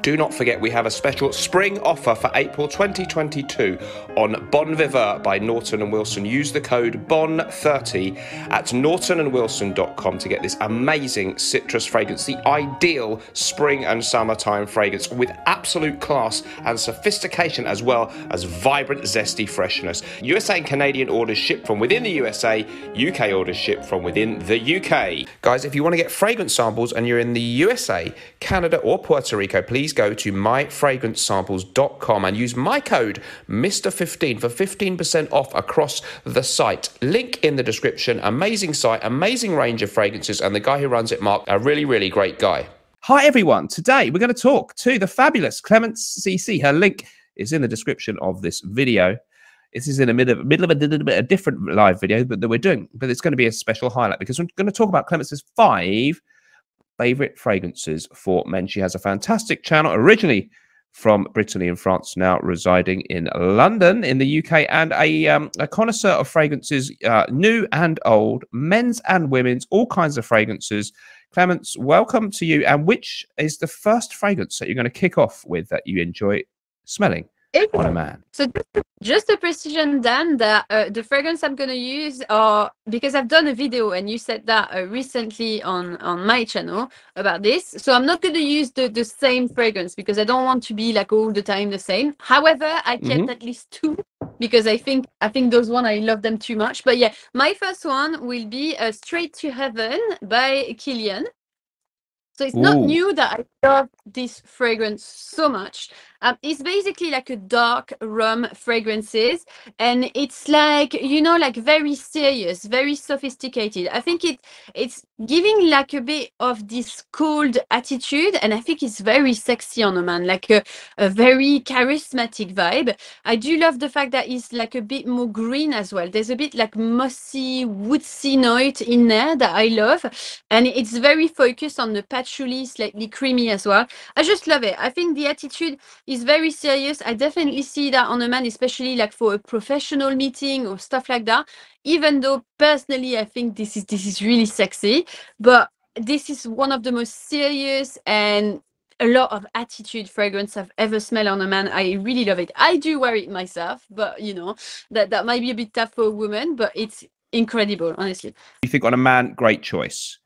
Do not forget we have a special spring offer for April 2022 on Bon Viveur by Naughton & Wilson. Use the code BON30 at naughtonandwilson.com to get this amazing citrus fragrance, the ideal spring and summertime fragrance with absolute class and sophistication as well as vibrant, zesty freshness. USA and Canadian orders shipped from within the USA, UK orders shipped from within the UK. Guys, if you want to get fragrance samples and you're in the USA, Canada or Puerto Rico, please go to myfragrancesamples.com and use my code Mr15 for 15% off across the site. Link in the description. Amazing site, amazing range of fragrances, and the guy who runs it, Mark, a really, really great guy. Hi everyone. Today we're going to talk to the fabulous Clémence CC. Her link is in the description of this video. This is in the middle of a different live video that we're doing, but it's going to be a special highlight because we're going to talk about Clémence's 5 favorite fragrances for men. She has a fantastic channel, originally from Brittany and France, now residing in London in the UK, and a connoisseur of fragrances, new and old, men's and women's, all kinds of fragrances. Clémence, welcome to you. And which is the first fragrance that you're going to kick off with that you enjoy smelling on a man? So just a precision, Dan, that the fragrance I'm going to use are, because I've done a video and you said that recently on my channel about this. So I'm not going to use the same fragrance because I don't want to be like all the time the same. However, I kept at least 2 because I think those one, I love them too much. But yeah, my first one will be Straight to Heaven by KILIAN. So it's not new that I love this fragrance so much. It's basically like a dark rum fragrances, and it's like, you know, like very serious, very sophisticated. I think it's giving like a bit of this cold attitude, and I think it's very sexy on a man, like a very charismatic vibe. I do love the fact that it's like a bit more green as well. There's a bit like mossy, woodsy note in there that I love, and it's very focused on the patchouli, slightly creamy as well. I just love it. I think the attitude is very serious. I definitely see that on a man, especially like for a professional meeting or stuff like that. Even though personally I think this is really sexy, but this is one of the most serious and a lot of attitude fragrance I've ever smelled on a man. I really love it. I do wear it myself, but you know, that might be a bit tough for a woman, but it's incredible, honestly. You think on a man, great choice.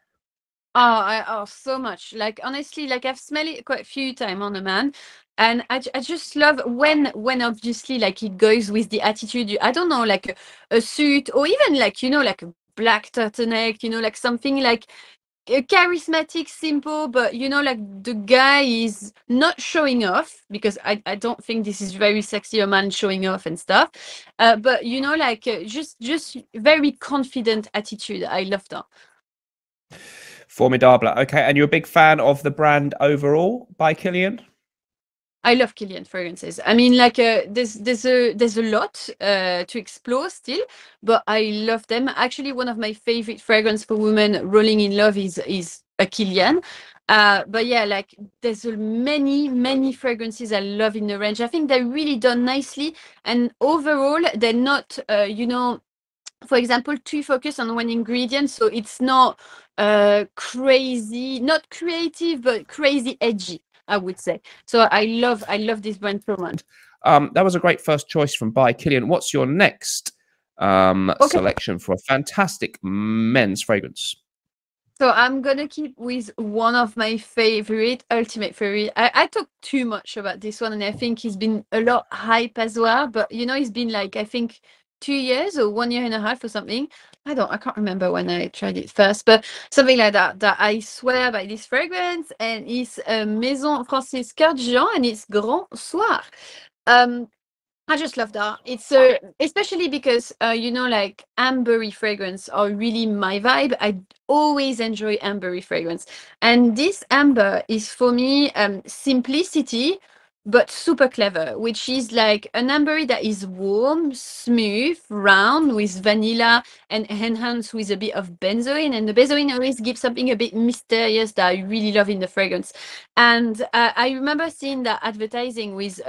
Oh, so much. Like honestly, like I've smelled it quite a few times on a man, and I just love when obviously like it goes with the attitude. I don't know, like a suit, or even like, you know, like a black turtleneck, you know, like something like a charismatic, simple, but you know, like the guy is not showing off, because I don't think this is very sexy, a man showing off and stuff. But you know, like just very confident attitude. I love that. Formidable. Okay, and you're a big fan of the brand overall by KILIAN? I love KILIAN fragrances. I mean, like there's a lot to explore still, but I love them. Actually, one of my favorite fragrance for women rolling in love is a KILIAN. But yeah, like there's many fragrances I love in the range. I think they're really done nicely, and overall they're not you know, for example, too focused on one ingredient, so it's not crazy, not creative, but crazy edgy, I would say. So I love this brand so much. That was a great first choice from by KILIAN. What's your next selection for a fantastic men's fragrance? So I'm gonna keep with one of my favorite, ultimate favorite. I talk too much about this one, and I think it's been a lot hype as well. But you know, it's been like, I think 2 years or 1 year and a half or something. I can't remember when I tried it first, but something like that. That I swear by this fragrance, and it's Maison Francis Cardinal, and it's Grand Soir. I just love that. It's especially because you know, like ambery fragrance are really my vibe. I always enjoy ambery fragrance, and this amber is for me simplicity, but super clever, which is like an ambery that is warm, smooth, round with vanilla and enhanced with a bit of benzoin. And the benzoin always gives something a bit mysterious that I really love in the fragrance. And I remember seeing that advertising with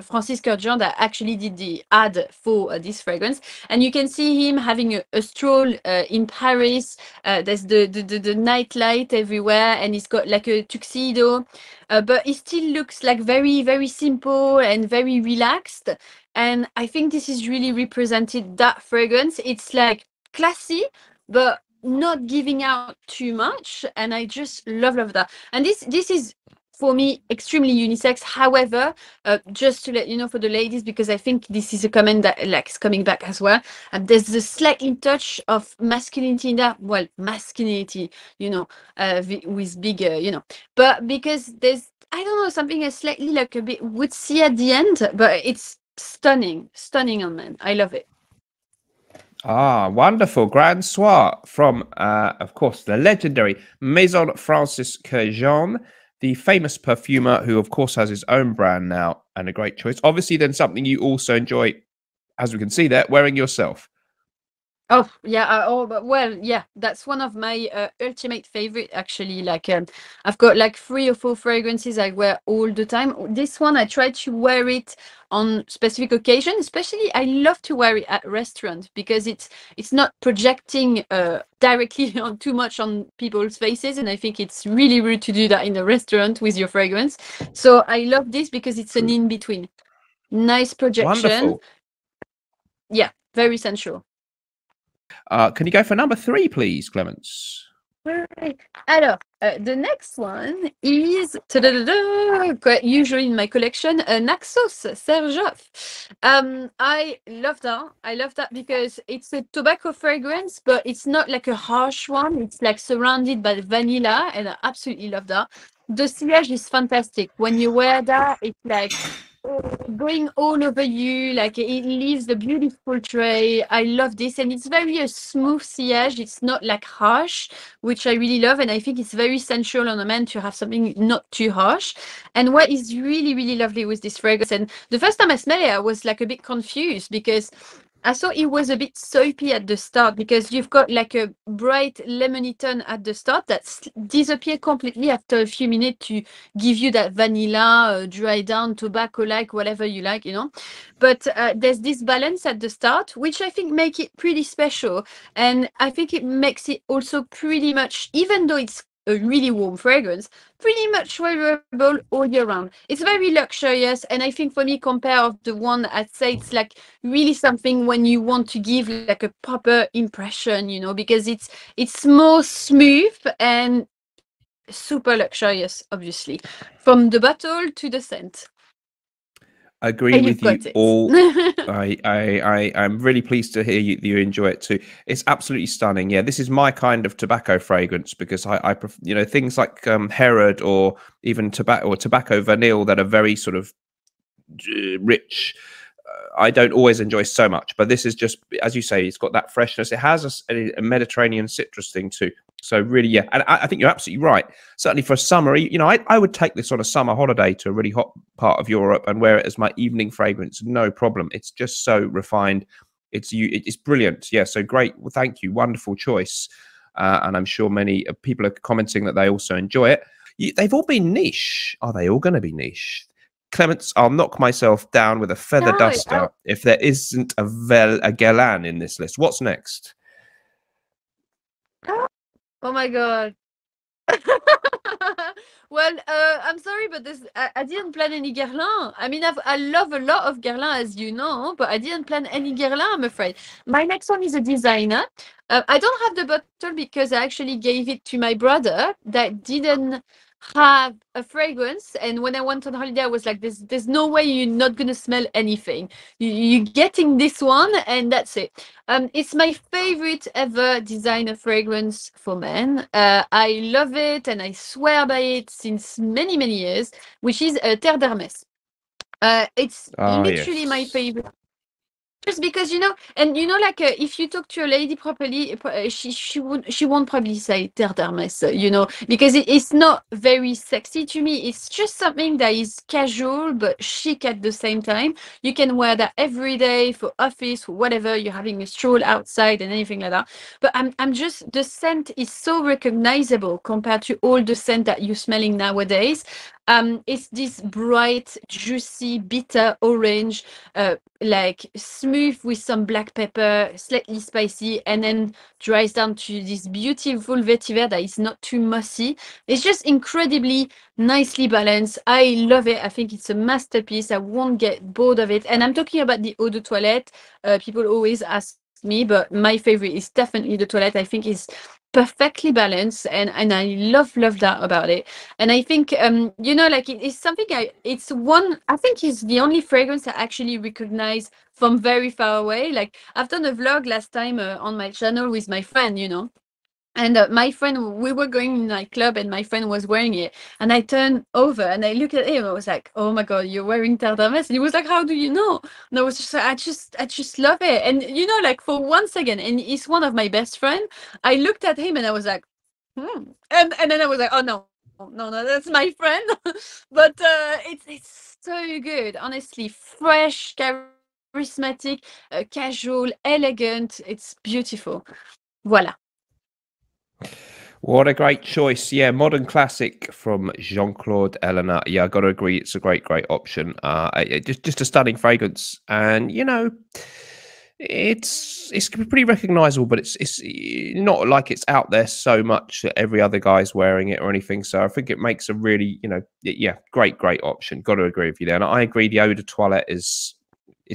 Francis Kurkdjian that actually did the ad for this fragrance. And you can see him having a stroll in Paris. There's the night light everywhere, and he's got like a tuxedo. But it still looks like very, very simple and very relaxed. And I think this is really represented that fragrance. It's like classy, but not giving out too much. And I just love that. And this is for me extremely unisex. However, just to let you know for the ladies, because I think this is a comment that like is coming back as well. There's a slightly touch of masculinity in that. Well, masculinity, with bigger, but because there's, I don't know, something slightly like a bit woodsy at the end, but it's stunning on men. I love it. Ah, wonderful. Grand Soir from, of course, the legendary Maison Francis Kurkdjian, the famous perfumer who, of course, has his own brand now, and a great choice. Obviously, then something you also enjoy, as we can see there, wearing yourself. Oh yeah, well, yeah, that's one of my ultimate favorite actually. Like I've got like 3 or 4 fragrances I wear all the time. This one I try to wear it on specific occasion. Especially I love to wear it at restaurant because it's not projecting directly on too much on people's faces, and I think it's really rude to do that in a restaurant with your fragrance. So I love this because it's an in between. Nice projection. Wonderful. Yeah, very sensual. Can you go for number 3, please, Clémence? Alors, the next one is usually in my collection, NAZOS XEROFF. I love that. I love that because it's a tobacco fragrance, but it's not like a harsh one. It's like surrounded by vanilla, and I absolutely love that. The sillage is fantastic. When you wear that, it's like going all over you, like it leaves a beautiful tray. I love this, and it's very a smooth sillage. It's not like harsh, which I really love, and I think it's very sensual on a man to have something not too harsh. And what is really, really lovely with this fragrance, and the first time I smelled it, I was like a bit confused because I thought it was a bit soapy at the start, because you've got like a bright lemony tone at the start that disappears completely after a few minutes to give you that vanilla, dry down, tobacco-like, whatever you like, But there's this balance at the start, which I think make it pretty special. And I think it makes it also pretty much, even though it's a really warm fragrance, pretty much wearable all year round. It's very luxurious, and I think for me, compared of the one I'd say it's like really something when you want to give like a proper impression, because it's more smooth and super luxurious, obviously, from the bottle to the scent. Agree with you all. I'm really pleased to hear you enjoy it too. It's absolutely stunning. Yeah, this is my kind of tobacco fragrance because I prefer, things like Herod or even tobacco vanille that are very sort of rich. I don't always enjoy so much, but this is just, as you say, it's got that freshness. It has a Mediterranean citrus thing too. So really, yeah, and I think you're absolutely right. Certainly for summer, I would take this on a summer holiday to a really hot part of Europe and wear it as my evening fragrance, no problem. It's just so refined. It's brilliant. Yeah, so great. Well, thank you. Wonderful choice. And I'm sure many people are commenting that they also enjoy it. They've all been niche. Are they all going to be niche? Clémence, I'll knock myself down with a feather duster if there isn't a Guerlain in this list. What's next? Oh my god. Well, I'm sorry, but I didn't plan any Guerlain. I mean, I love a lot of Guerlain, as you know, but I didn't plan any Guerlain, I'm afraid. My next one is a designer. I don't have the bottle because I actually gave it to my brother that didn't have a fragrance, and when I went on holiday I was like, there's no way you're not gonna smell anything. You're getting this one, and that's it. It's my favorite ever designer fragrance for men. I love it and I swear by it since many years, which is TERRE. It's literally my favorite. Just because and like if you talk to a lady properly, she won't probably say terre d'Hermès, because it's not very sexy to me. It's just something that is casual but chic at the same time. You can wear that every day for office, for whatever you're having a stroll outside and anything like that. But I'm just, the scent is so recognizable compared to all the scent that you're smelling nowadays. It's this bright, juicy, bitter orange, like smooth with some black pepper, slightly spicy, and then dries down to this beautiful vetiver that is not too mossy. It's just incredibly nicely balanced. I love it. I think it's a masterpiece. I won't get bored of it. And I'm talking about the eau de toilette. People always ask me, but my favorite is definitely the toilette. I think it's perfectly balanced, and I love that about it. And I think like it's something I think it's the only fragrance I actually recognize from very far away. Like I've done a vlog last time on my channel with my friend, and my friend, we were going in a nightclub and my friend was wearing it. And I turned over and I looked at him. I was like, oh my God, you're wearing Terre d'Hermès. And he was like, how do you know? And I was just like, I just love it. And, like for 1 second, and he's one of my best friends, I looked at him and I was like, And then I was like, oh no, that's my friend. But it's so good. Honestly, fresh, charismatic, casual, elegant. It's beautiful. Voila. What a great choice. Yeah, modern classic from Jean-Claude Ellena. Yeah, I got to agree, it's a great option. Just a stunning fragrance. And, it's pretty recognizable, but it's not like it's out there so much that every other guy's wearing it or anything. So I think it makes a really, yeah, great option. Got to agree with you there. And I agree, the eau de toilette is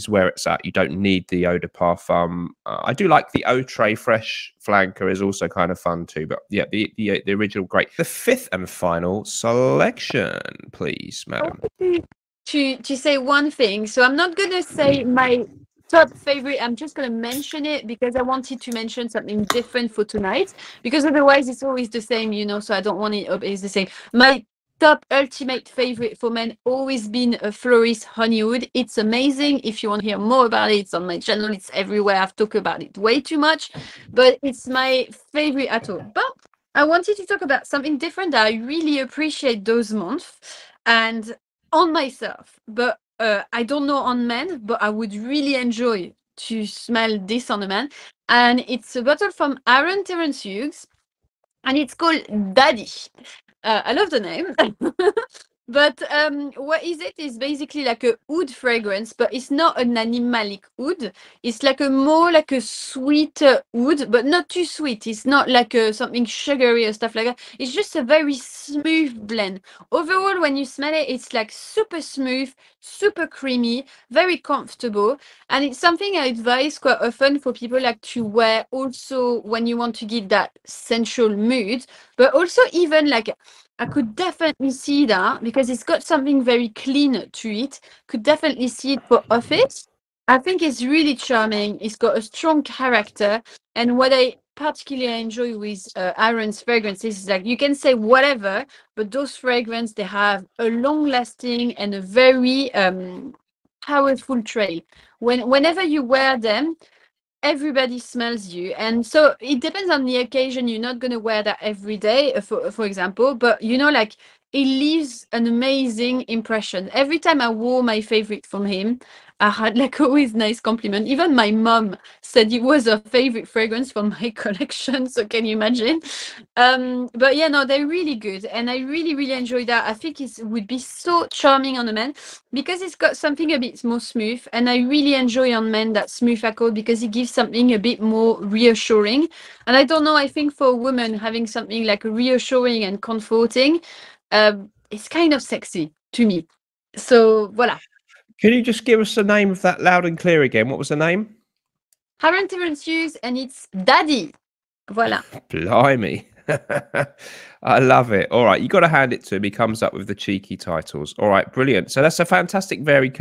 where it's at. You don't need the eau de parfum. I do like the eau très fresh flanker, is also kind of fun too. But yeah, the original, great. The fifth and final selection, please, madam. To say one thing. So I'm not gonna say my top favorite. I'm just gonna mention it because I wanted to mention something different for tonight, because otherwise it's always the same, so I don't want it always the same. My top ultimate favorite for men always been a Floris Honeywood. It's amazing. If you want to hear more about it, it's on my channel. It's everywhere. I've talked about it way too much, but it's my favorite at all. But I wanted to talk about something different that I really appreciate those months and on myself, but I don't know on men, but I would really enjoy to smell this on a man. And it's a bottle from Terrence Hughes, and it's called Daddy. I love the name. But what is it is basically like a oud fragrance, but it's not an animalic oud. It's like more like a sweet oud, but not too sweet. It's not like something sugary or stuff like that. It's just a very smooth blend. Overall, when you smell it, it's like super smooth, super creamy, very comfortable. And it's something I advise quite often for people like to wear also when you want to give that sensual mood, but also even like I could definitely see that because it's got something very clean to it. Could definitely see it for office. I think it's really charming. It's got a strong character. And what I particularly enjoy with Aaron's fragrances is like you can say whatever, but those fragrances, they have a long lasting and a very powerful trail. Whenever you wear them, everybody smells you. And so it depends on the occasion. You're not going to wear that every day, for example, but like it leaves an amazing impression. Every time I wore my favorite from him, I had like always nice compliment. Even my mom said it was her favorite fragrance from my collection. So can you imagine? But yeah, no, they're really good. And I really enjoy that. I think it would be so charming on a man because it's got something a bit more smooth. And I really enjoy on men that smooth accord because it gives something a bit more reassuring. And I don't know, I think for a woman having something like reassuring and comforting, it's kind of sexy to me. So voila. Can you just give us the name of that loud and clear again? What was the name? Terrence Hughes, and it's Daddy. Voila. Blimey. I love it. All right, you got to hand it to him. He comes up with the cheeky titles. All right, brilliant. So that's a fantastic, varied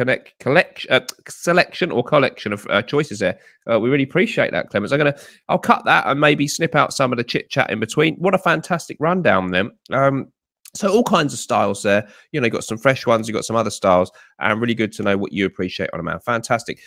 selection or collection of choices there. We really appreciate that, Clémence. I'll cut that and maybe snip out some of the chit chat in between. What a fantastic rundown then. So all kinds of styles there. You got some fresh ones, you got some other styles, and really good to know what you appreciate on a man. Fantastic.